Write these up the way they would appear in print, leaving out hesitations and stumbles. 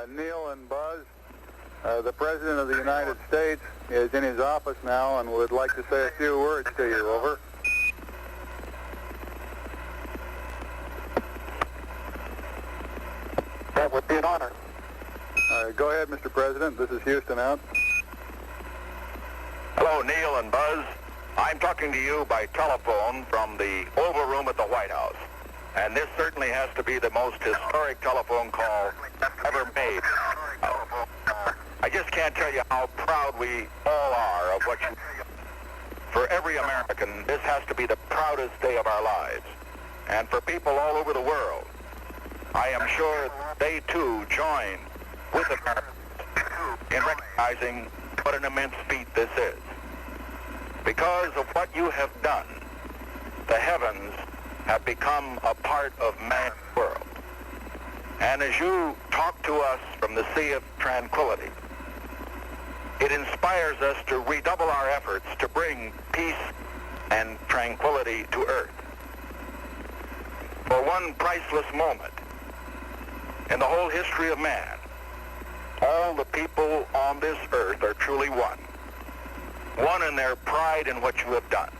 Neil and Buzz, the President of the United States is in his office now and would like to say a few words to you. Over. That would be an honor. Go ahead, Mr. President. This is Houston out. Hello, Neil and Buzz. I'm talking to you by telephone from the Oval Room at the White House. And this certainly has to be the most historic telephone call ever made. I just can't tell you how proud we all are of what you... For every American, this has to be the proudest day of our lives. And for people all over the world, I am sure they too join with Americans in recognizing what an immense feat this is. Because of what you have done, the heavens have become a part of man's world. And as you talk to us from the Sea of Tranquility, it inspires us to redouble our efforts to bring peace and tranquility to Earth. For one priceless moment in the whole history of man, all the people on this earth are truly one. One in their pride in what you have done,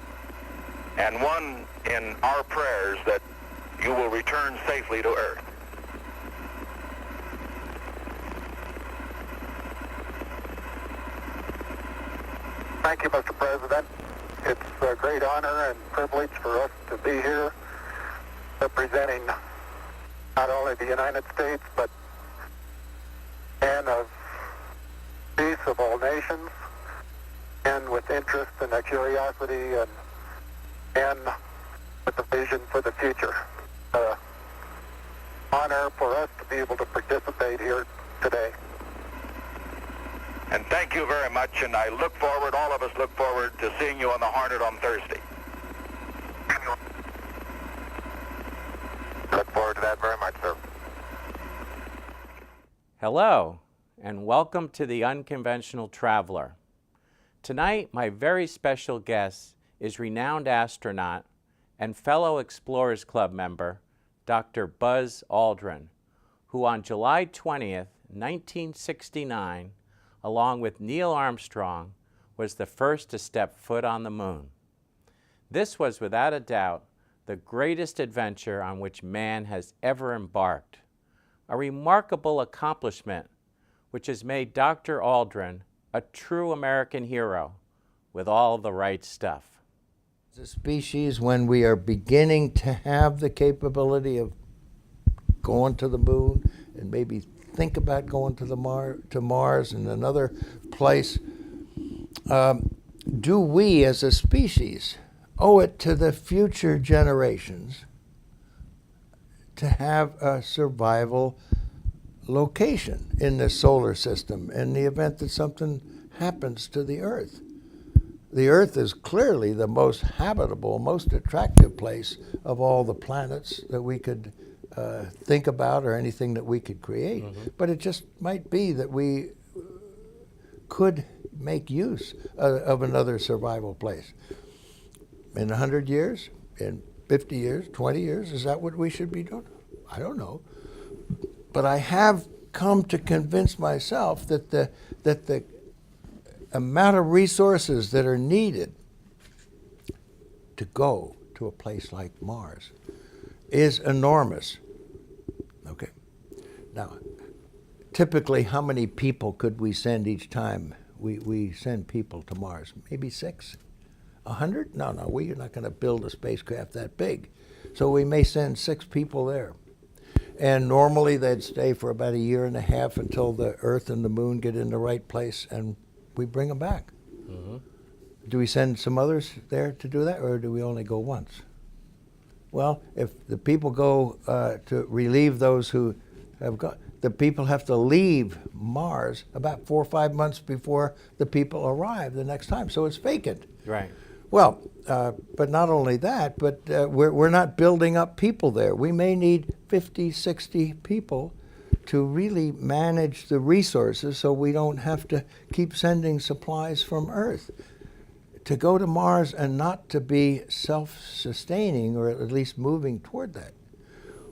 and one in our prayers that you will return safely to Earth. Thank you, Mr. President. It's a great honor and privilege for us to be here representing not only the United States, but men of peace of all nations, and with interest and a curiosity and with a vision for the future. Honor for us to be able to participate here today. And thank you very much, and I look forward, all of us look forward to seeing you on the Hornet on Thursday. Look forward to that very much, sir. Hello, and welcome to The Unconventional Traveler. Tonight, my very special guest is renowned astronaut and fellow Explorers Club member, Dr. Buzz Aldrin, who on July 20th, 1969, along with Neil Armstrong, was the first to step foot on the moon. This was without a doubt the greatest adventure on which man has ever embarked, a remarkable accomplishment which has made Dr. Aldrin a true American hero with all the right stuff. As a species, when we are beginning to have the capability of going to the moon and maybe think about going to Mars and another place, do we as a species owe it to the future generations to have a survival location in the solar system in the event that something happens to the Earth? The Earth is clearly the most habitable, most attractive place of all the planets that we could think about or anything that we could create. Mm-hmm. But it just might be that we could make use of another survival place. In 100 years, in 50 years, 20 years, is that what we should be doing? I don't know. But I have come to convince myself that the amount of resources that are needed to go to a place like Mars is enormous. Okay. Now, typically, how many people could we send each time we send people to Mars? Maybe 6? 100? No, we're not going to build a spacecraft that big. So we may send 6 people there. And normally they'd stay for about a year and a half until the Earth and the Moon get in the right place, and we bring them back. Do we send some others there to do that, or do we only go once? Well, if the people go to relieve those who have gone, the people have to leave Mars about 4 or 5 months before the people arrive the next time, so it's vacant. Right. Well, but not only that, but we're not building up people there. We may need 50, 60 people to really manage the resources so we don't have to keep sending supplies from Earth. To go to Mars and not to be self-sustaining, or at least moving toward that.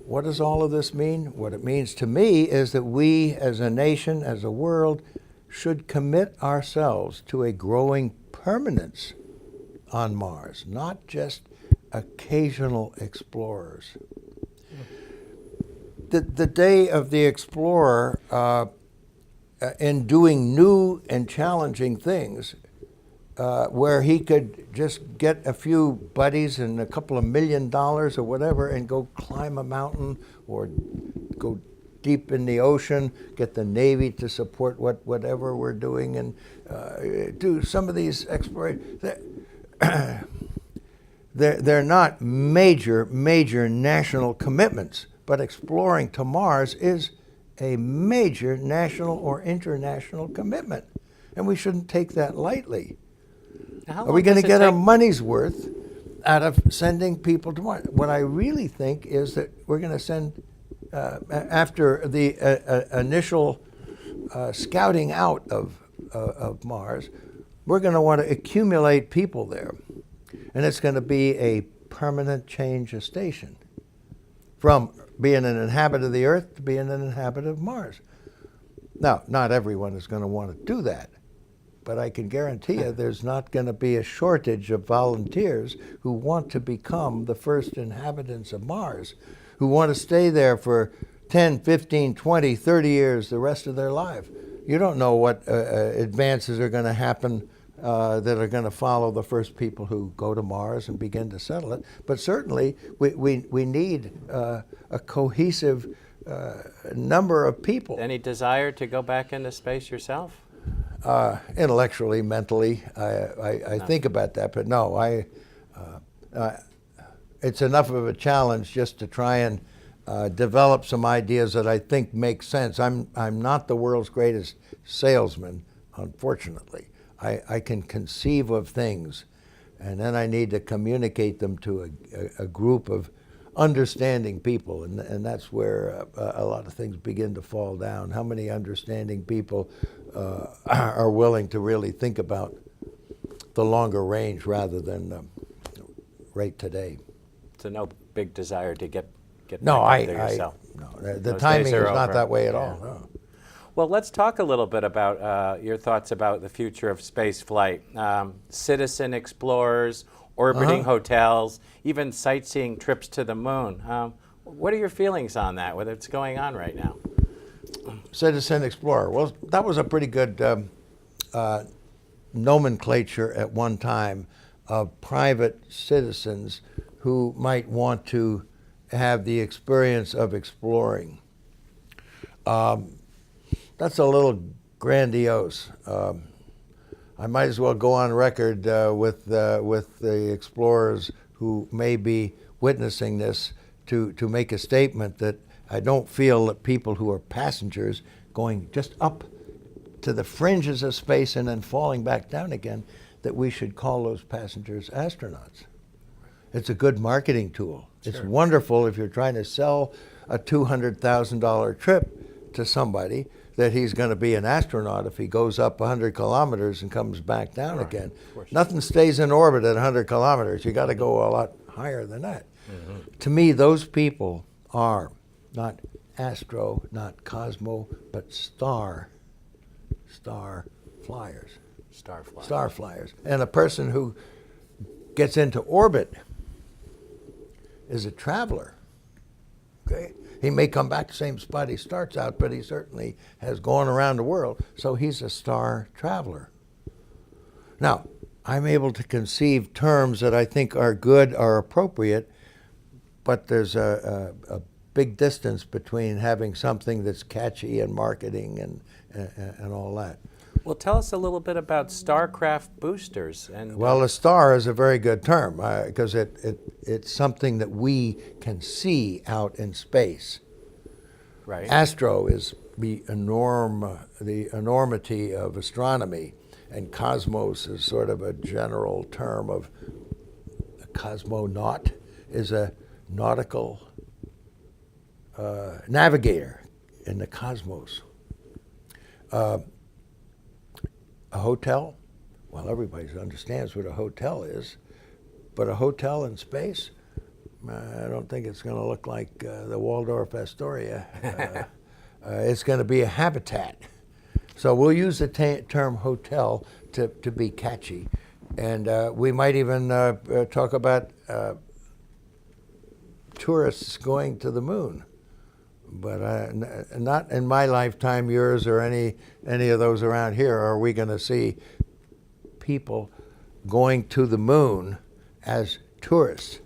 What does all of this mean? What it means to me is that we as a nation, as a world, should commit ourselves to a growing permanence on Mars, not just occasional explorers. The day of the explorer in doing new and challenging things, where he could just get a few buddies and a couple of $1 million or whatever and go climb a mountain or go deep in the ocean, get the Navy to support whatever we're doing, and do some of these explorations. They're not major national commitments, but exploring to Mars is a major national or international commitment, and we shouldn't take that lightly. Are we going to get our money's worth out of sending people to Mars? What I really think is that we're going to send, after the initial scouting out of Mars, we're going to want to accumulate people there. And it's going to be a permanent change of station from being an inhabitant of the Earth to being an inhabitant of Mars. Now, not everyone is going to want to do that. But I can guarantee you there's not going to be a shortage of volunteers who want to become the first inhabitants of Mars, who want to stay there for 10, 15, 20, 30 years, the rest of their life. You don't know what advances are going to happen that are going to follow the first people who go to Mars and begin to settle it. But certainly we need a cohesive number of people. Any desire to go back into space yourself? Intellectually, mentally, I think about that, but no, it's enough of a challenge just to try and develop some ideas that I think make sense. I'm not the world's greatest salesman, unfortunately. I can conceive of things, and then I need to communicate them to a group of understanding people, and that's where a lot of things begin to fall down. How many understanding people are willing to really think about the longer range rather than right today? So no big desire to get no, back there yourself. No, the timing is not that way at all. No. Well, let's talk a little bit about your thoughts about the future of space flight. Citizen explorers, orbiting hotels, even sightseeing trips to the moon. What are your feelings on that, whether it's going on right now? Citizen explorer. Well, that was a pretty good nomenclature at one time of private citizens who might want to have the experience of exploring. That's a little grandiose. I might as well go on record with the explorers who may be witnessing this to make a statement that I don't feel that people who are passengers going just up to the fringes of space and then falling back down again, that we should call those passengers astronauts. It's a good marketing tool. Sure. It's wonderful if you're trying to sell a $200,000 trip to somebody that he's going to be an astronaut if he goes up 100 kilometers and comes back down again. Nothing stays in orbit at 100 kilometers. You got to go a lot higher than that. Mm-hmm. To me, those people are not astro, not cosmo, but star flyers. Star flyers. And a person who gets into orbit is a traveler. Okay? He may come back to the same spot he starts out, but he certainly has gone around the world, so he's a star traveler. Now, I'm able to conceive terms that I think are good, are appropriate, but there's a big distance between having something that's catchy and marketing and all that. Well, tell us a little bit about Starcraft boosters. And Well, a star is a very good term because it's something that we can see out in space. right. Astro is the enormity of astronomy, and cosmos is sort of a general term of a cosmonaut is a nautical navigator in the cosmos. A hotel, well, everybody understands what a hotel is, but a hotel in space, I don't think it's going to look like the Waldorf Astoria. It's going to be a habitat. So we'll use the term hotel to be catchy. And we might even talk about tourists going to the moon. But not in my lifetime, yours, or any of those around here, are we going to see people going to the moon as tourists.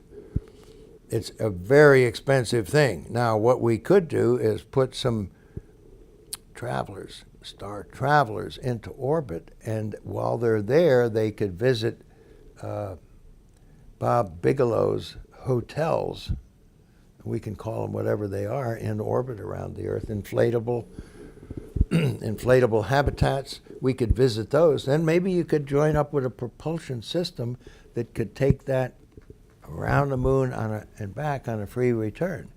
It's a very expensive thing. Now, what we could do is put some star travelers into orbit, and while they're there, they could visit Bob Bigelow's hotels. We can call them whatever they are, in orbit around the Earth, inflatable habitats. We could visit those. Then maybe you could join up with a propulsion system that could take that around the moon and back on a free return.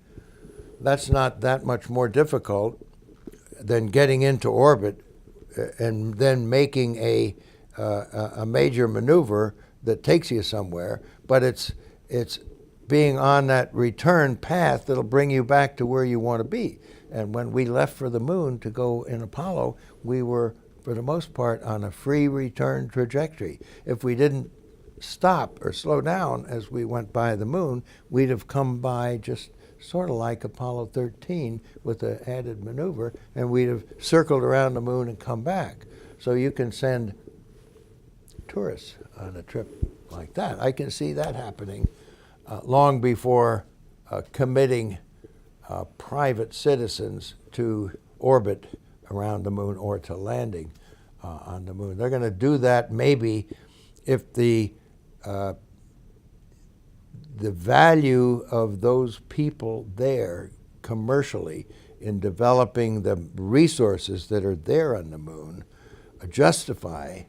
That's not that much more difficult than getting into orbit and then making a major maneuver that takes you somewhere. But it's being on that return path that'll bring you back to where you want to be. And when we left for the moon to go in Apollo, we were, for the most part, on a free return trajectory. If we didn't stop or slow down as we went by the moon, we'd have come by just sort of like Apollo 13 with the added maneuver, and we'd have circled around the moon and come back. So you can send tourists on a trip like that. I can see that happening long before committing private citizens to orbit around the moon or to landing on the moon. They're going to do that maybe if the value of those people there commercially in developing the resources that are there on the moon justify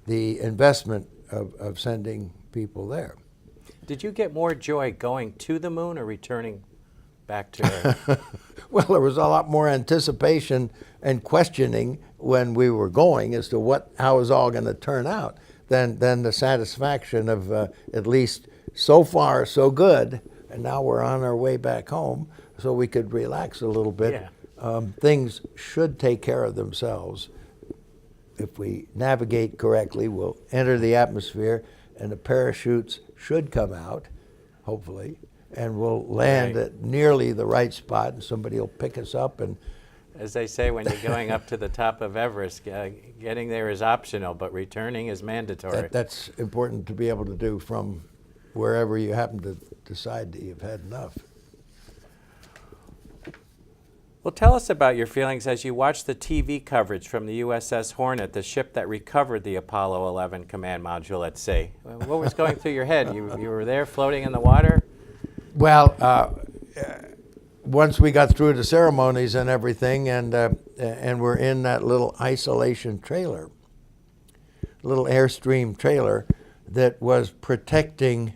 the investment of sending people there. Did you get more joy going to the moon or returning back to Earth? Well, there was a lot more anticipation and questioning when we were going as to how it was all going to turn out than the satisfaction of at least so far so good, and now we're on our way back home, so we could relax a little bit. Yeah. Things should take care of themselves. If we navigate correctly, we'll enter the atmosphere, and the parachutes should come out, hopefully, and we'll land at nearly the right spot, and somebody will pick us up. And as they say, when you're going up to the top of Everest, getting there is optional, but returning is mandatory. That's important to be able to do from wherever you happen to decide that you've had enough. Well, tell us about your feelings as you watched the TV coverage from the USS Hornet, the ship that recovered the Apollo 11 command module at sea. What was going through your head? You were there floating in the water? Well, once we got through the ceremonies and everything, and we're in that little isolation trailer, little Airstream trailer that was protecting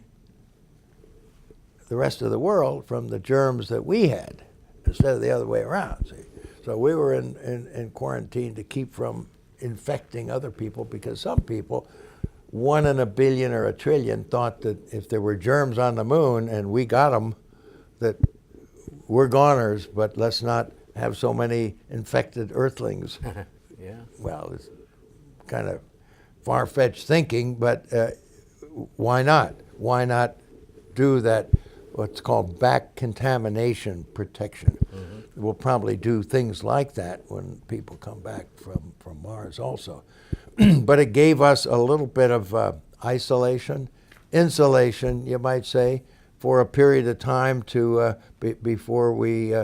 the rest of the world from the germs that we had, instead of the other way around. See? So we were in quarantine to keep from infecting other people, because some people, 1 in a billion or a trillion, thought that if there were germs on the moon and we got them, that we're goners, but let's not have so many infected earthlings. Yeah. Well, it's kind of far-fetched thinking, but why not? Why not do that, what's called back contamination protection? Mm-hmm. We'll probably do things like that when people come back from Mars also. But it gave us a little bit of isolation, insulation, you might say, for a period of time to before we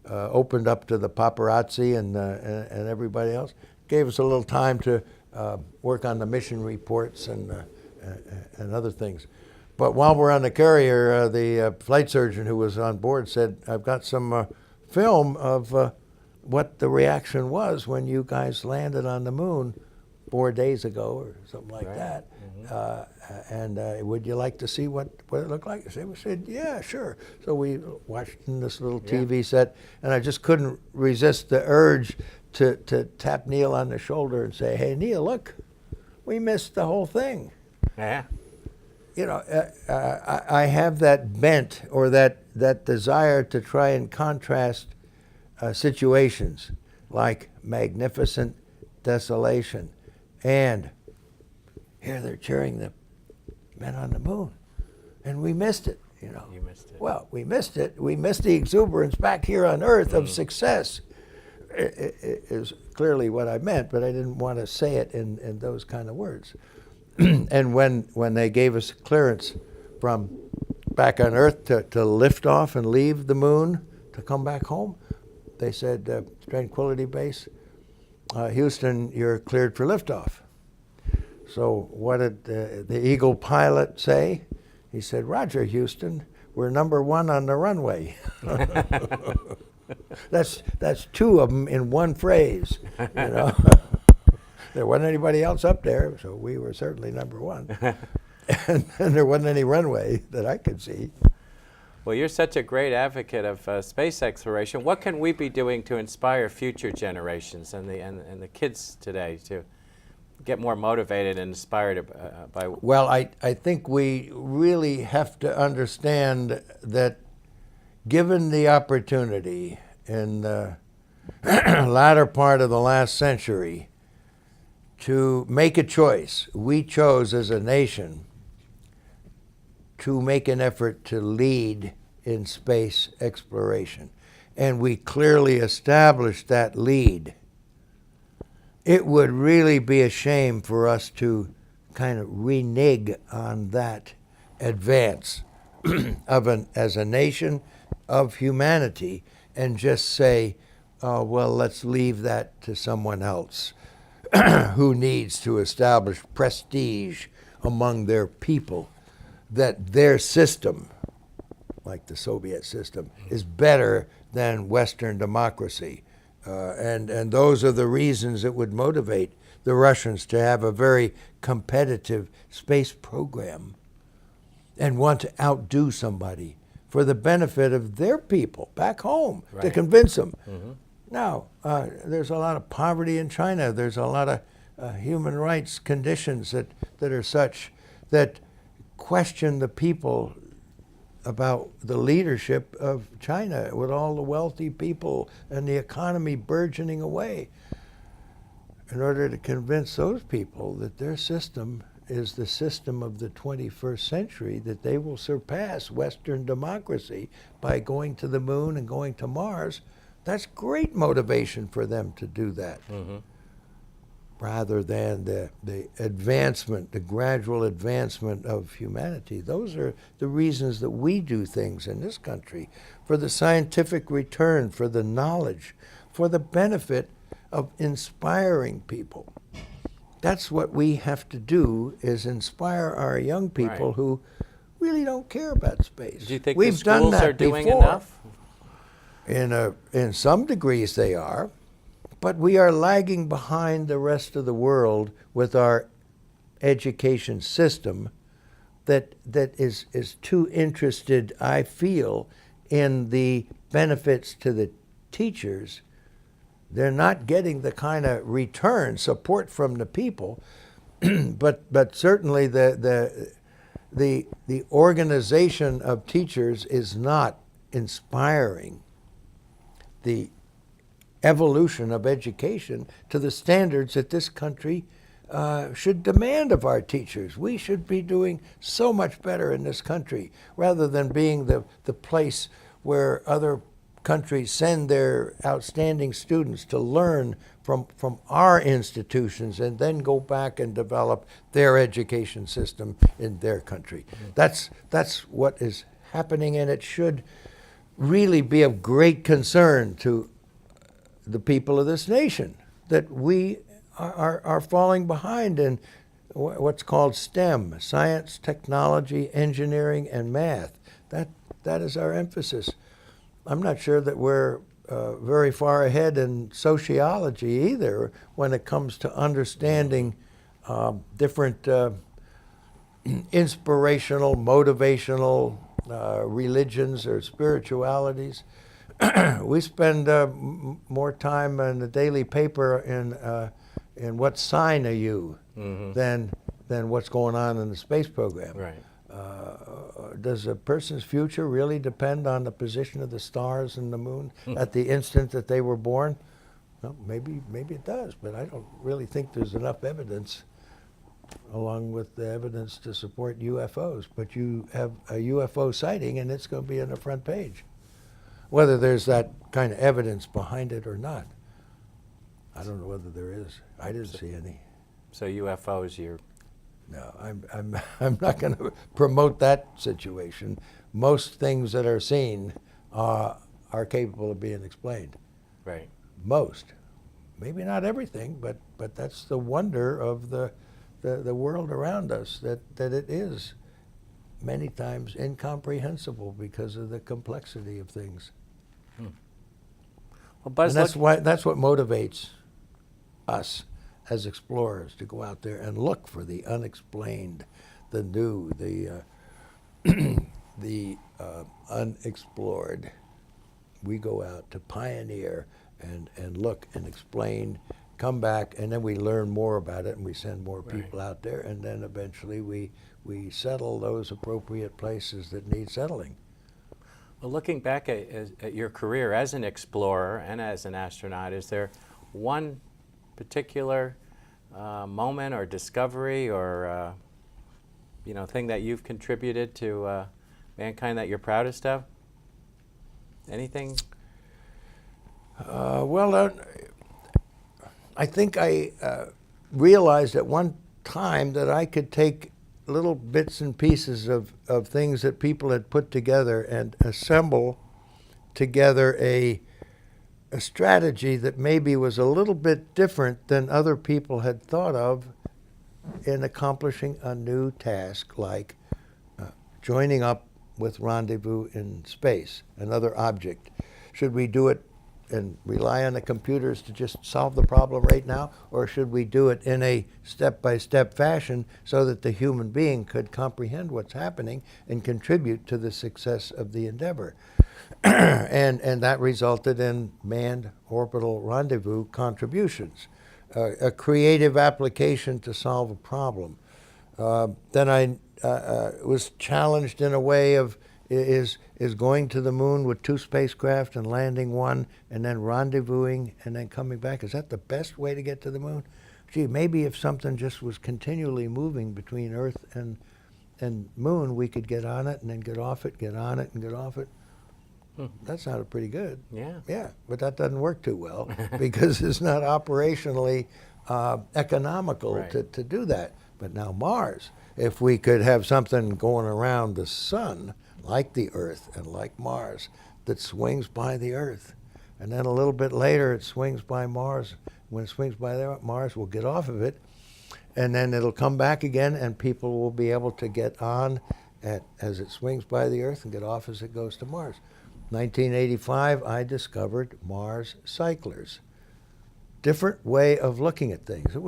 opened up to the paparazzi and everybody else. Gave us a little time to work on the mission reports and other things. But while we're on the carrier, the flight surgeon who was on board said, "I've got some film of what the reaction was when you guys landed on the moon 4 days ago or something like that. And would you like to see what it looked like?" We said, "Yeah, sure." So we watched in this little TV set, and I just couldn't resist the urge to tap Neil on the shoulder and say, "Hey, Neil, look, we missed the whole thing." Yeah. You know, I have that bent or that desire to try and contrast situations like magnificent desolation and here they're cheering the men on the moon, and we missed it. You know, You missed it. well, we missed it. We missed the exuberance back here on Earth of success. It is clearly what I meant, but I didn't want to say it in those kind of words. And when they gave us clearance from back on Earth to lift off and leave the moon to come back home, they said, Tranquility Base, Houston, you're cleared for liftoff. So what did the Eagle pilot say? He said, "Roger, Houston, we're number one on the runway." That's two of them in one phrase, you know. There wasn't anybody else up there, so we were certainly number one. and there wasn't any runway that I could see. Well, you're such a great advocate of space exploration. What can we be doing to inspire future generations and the kids today to get more motivated and inspired by? Well, I think we really have to understand that given the opportunity in the latter part of the last century to make a choice, we chose as a nation to make an effort to lead in space exploration. And we clearly established that lead. It would really be a shame for us to kind of renege on that advance as a nation of humanity and just say, well, let's leave that to someone else who needs to establish prestige among their people, that their system, like the Soviet system, is better than Western democracy. And those are the reasons it would motivate the Russians to have a very competitive space program and want to outdo somebody for the benefit of their people back home, to convince them. Now, there's a lot of poverty in China. There's a lot of human rights conditions that are such that question the people about the leadership of China with all the wealthy people and the economy burgeoning away, in order to convince those people that their system is the system of the 21st century, that they will surpass Western democracy by going to the moon and going to Mars. That's great motivation for them to do that. Rather than the advancement, the gradual advancement of humanity. Those are the reasons that we do things in this country, for the scientific return, for the knowledge, for the benefit of inspiring people. That's what we have to do, is inspire our young people who really don't care about space. Do you think We've the schools done that are doing before. enough? In some degrees they are. But we are lagging behind the rest of the world with our education system that is too interested, I feel, in the benefits to the teachers. They're not getting the kind of return, support from the people, but certainly the organization of teachers is not inspiring the evolution of education to the standards that this country should demand of our teachers. We should be doing so much better in this country, rather than being the place where other countries send their outstanding students to learn from our institutions and then go back and develop their education system in their country. That's what is happening, and it should really be of great concern to the people of this nation that we are falling behind in what's called STEM, science, technology, engineering, and math. That is our emphasis. I'm not sure that we're very far ahead in sociology either when it comes to understanding different inspirational, motivational religions or spiritualities. We spend more time in the daily paper in what sign are you than what's going on in the space program. Right. Does a person's future really depend on the position of the stars and the moon at the instant that they were born? Well, maybe it does, but I don't really think there's enough evidence, along with the evidence to support UFOs. But you have a UFO sighting, and it's going to be on the front page, whether there's that kind of evidence behind it or not. I don't know whether there is. I didn't see any. So UFOs, you're... No, I'm not going to promote that situation. Most things that are seen are capable of being explained. Right. Most, maybe not everything, but that's the wonder of the world around us, that it is many times incomprehensible because of the complexity of things. Well, Buzz, And that's what motivates us as explorers to go out there and look for the unexplained, the new, the unexplored. We go out to pioneer and look and explain, come back, and then we learn more about it, and we send more people out there, and then eventually we settle those appropriate places that need settling. Well, looking back at your career as an explorer and as an astronaut, is there one particular moment or discovery or thing that you've contributed to mankind that you're proudest of? Anything? Well, I think I realized at one time that I could take little bits and pieces of things that people had put together and assemble together a strategy that maybe was a little bit different than other people had thought of in accomplishing a new task, like joining up with rendezvous in space, another object. Should we do it and rely on the computers to just solve the problem right now, or should we do it in a step-by-step fashion so that the human being could comprehend what's happening and contribute to the success of the endeavor? And that resulted in manned orbital rendezvous contributions, a creative application to solve a problem. Then I was challenged in a way of, is going to the moon with 2 spacecraft and landing one and then rendezvousing and then coming back, is that the best way to get to the moon? Gee, maybe if something just was continually moving between Earth and moon, we could get on it and then get off it, get on it and get off it. That sounded pretty good. Yeah. Yeah, but that doesn't work too well because it's not operationally economical to do that. But now Mars, if we could have something going around the sun like the Earth and like Mars that swings by the Earth, and then a little bit later it swings by Mars. When it swings by there, Mars will get off of it, and then it'll come back again, and people will be able to get on as it swings by the Earth and get off as it goes to Mars. 1985, I discovered Mars cyclers. Different way of looking at things. It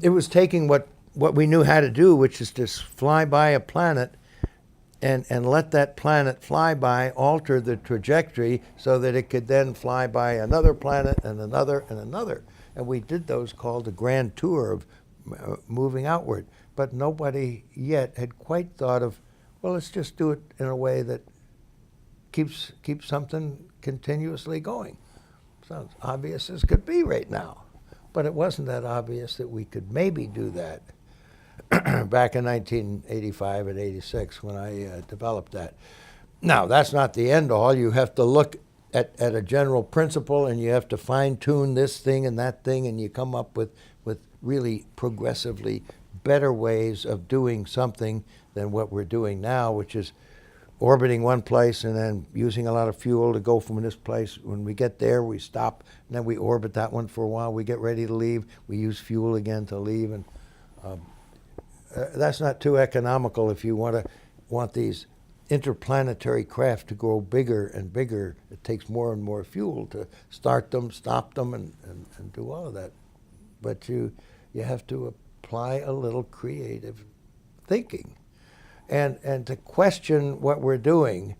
was taking what we knew how to do, which is to fly by a planet and let that planet fly by, alter the trajectory so that it could then fly by another planet and another and another. And we did those called the grand tour of moving outward. But nobody yet had quite thought of, well, let's just do it in a way that keeps something continuously going. Sounds obvious as could be right now. But it wasn't that obvious that we could maybe do that back in 1985 and 86 when I developed that. Now, that's not the end all. You have to look at a general principle, and you have to fine-tune this thing and that thing, and you come up with really progressively better ways of doing something than what we're doing now, which is orbiting one place and then using a lot of fuel to go from this place. When we get there, we stop, and then we orbit that one for a while. We get ready to leave. We use fuel again to leave, and that's not too economical if you want these interplanetary craft to grow bigger and bigger. It takes more and more fuel to start them, stop them, and do all of that. But you have to apply a little creative thinking and to question what we're doing,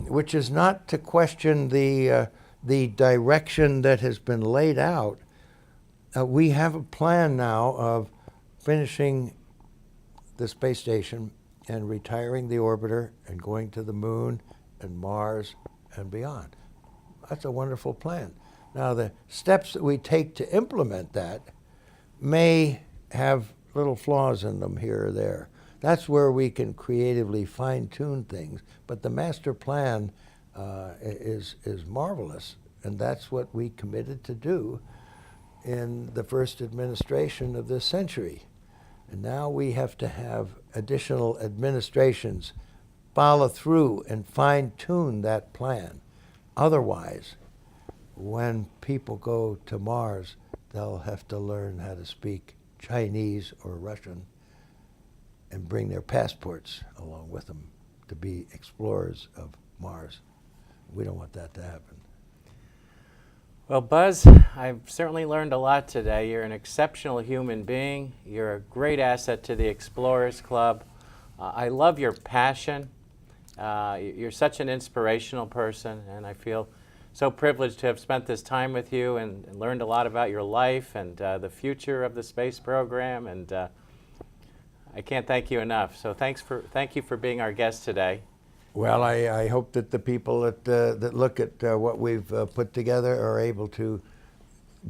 which is not to question the direction that has been laid out. We have a plan now of finishing the space station and retiring the orbiter and going to the moon and Mars and beyond. That's a wonderful plan. Now, the steps that we take to implement that may have little flaws in them here or there. That's where we can creatively fine-tune things. But the master plan is marvelous, and that's what we committed to do in the first administration of this century. And now we have to have additional administrations follow through and fine-tune that plan. Otherwise, when people go to Mars, they'll have to learn how to speak Chinese or Russian and bring their passports along with them to be explorers of Mars. We don't want that to happen. Well, Buzz, I've certainly learned a lot today. You're an exceptional human being. You're a great asset to the Explorers Club. I love your passion. You're such an inspirational person, and I feel so privileged to have spent this time with you and learned a lot about your life and the future of the space program, and I can't thank you enough. So thank you for being our guest today. Well, I hope that the people that look at what we've put together are able to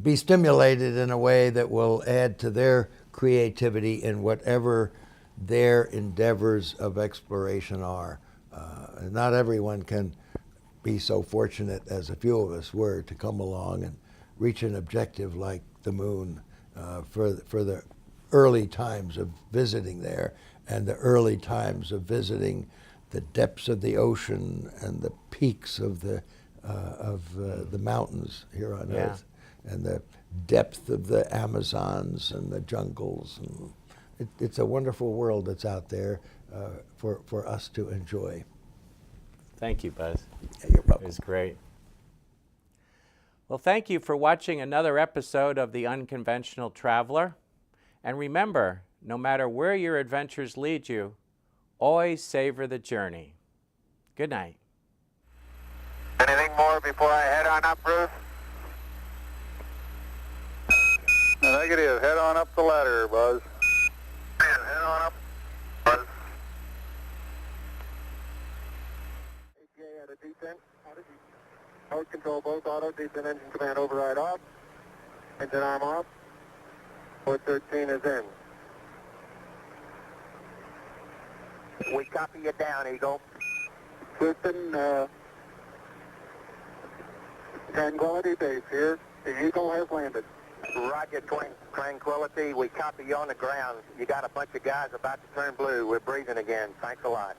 be stimulated in a way that will add to their creativity in whatever their endeavors of exploration are. Not everyone can be so fortunate as a few of us were to come along and reach an objective like the moon for the early times of visiting there and the early times of visiting the depths of the ocean and the peaks of the mountains here on Earth, and the depth of the Amazons and the jungles. And it's a wonderful world that's out there for us to enjoy. Thank you, Buzz. Yeah, you're welcome. It was great. Well, thank you for watching another episode of The Unconventional Traveler. And remember, no matter where your adventures lead you, always savor the journey. Good night. Anything more before I head on up, Bruce? Negative. Head on up the ladder, Buzz. Head on up, Buzz. ATA at a descent. Mode control both auto, descent engine command override off. Engine arm off. Port 13 is in. We copy you down, Eagle. Houston, Tranquility Base here. The Eagle has landed. Roger, Tranquility. We copy you on the ground. You got a bunch of guys about to turn blue. We're breathing again. Thanks a lot.